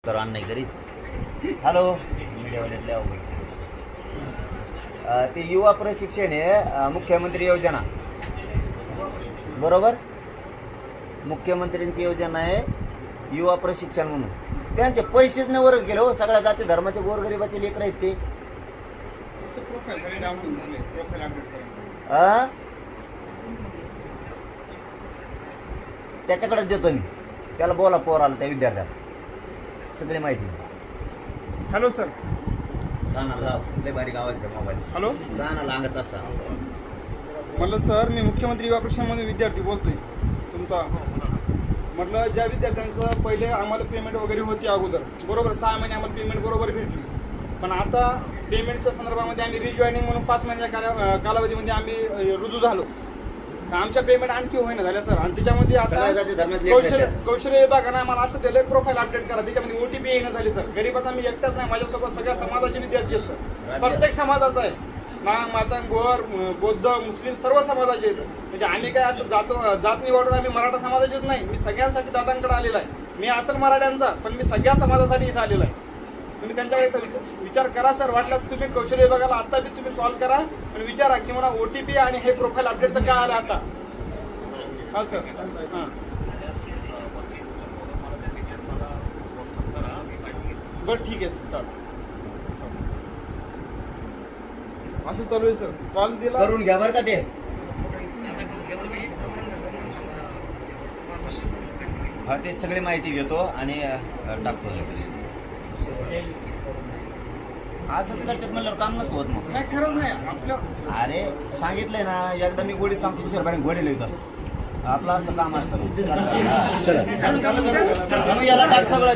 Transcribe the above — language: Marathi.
करा नाही करीत. हॅलो मीडियावाल्यातले अवघड. ते युवा प्रशिक्षण आहे मुख्यमंत्री योजना बरोबर. मुख्यमंत्र्यांची योजना आहे युवा प्रशिक्षण म्हणून. त्यांचे पैसेच नाही वर्ग केले हो. सगळ्या जाती धर्माचे गोरगरिबाचे लेकर आहेत ते. त्याच्याकडेच देतो मी. त्याला बोला पोराला त्या विद्यार्थ्याला सगळी माहिती. Hello sir. गाणं लाव लय बारीक आवाज कर मोबाईल. हॅलो गाणं लागत असा. म्हटलं सर मी मुख्यमंत्री युवा प्रशिक्षणमधून विद्यार्थी बोलतोय तुमचा. म्हटलं ज्या विद्यार्थ्यांचं पहिले आम्हाला पेमेंट वगैरे होती अगोदर बरोबर 6 महिने आम्हाला पेमेंट बरोबर भेटली. पण आता पेमेंटच्या संदर्भामध्ये आम्ही रिजॉईनिंग म्हणून 5 महिन्याच्या कालावधीमध्ये आम्ही रुजू झालो. आमच्या पेमेंट आणखी होईना झाल्या सर. आणि त्याच्यामध्ये आता कौशल्य विभागाने आम्हाला असं दिलंय प्रोफाईल अपडेट करा. त्याच्यामध्ये ओटीपी येणं झाली सर. गरीबाचा मी एकटाच नाही, माझ्यासोबत सगळ्या समाजाचे विद्यार्थी आहेत सर. प्रत्येक समाजाचा आहे. मातंग गोर बौद्ध मुस्लिम सर्व समाजाचे आहेत. म्हणजे आम्ही काय असं जात निवडून आम्ही मराठा समाजाचेच नाही. मी सगळ्यांसाठी दादांकडे आलेला आहे. मी असेल मराठ्यांचा पण मी सगळ्या समाजासाठी इथं आलेला आहे. तुम्ही त्यांच्याकडे विचार करा सर. वाटल्यास तुम्ही कौशल्य विभागाला आता बी तुम्ही कॉल करा आणि विचारा की मला ओटीपी आणि हे प्रोफाईल अपडेटचं काय आलं आता. हा सर. हां बरं ठीक आहे सर. चालेल असं चालू आहे सर. कॉल दिला करून घ्या बरं का ते. हा ते सगळी माहिती घेतो आणि टाकतो. असंच करतात म्हणल्यावर काम नसतं होत मग. काय खरंच नाही आपलं. अरे सांगितलंय ना एकदा मी गोडी सांगतो दुसऱ्या बाहेर गोडी लिहित असतो. आपलं असं काम असतं. याला टाक सगळं.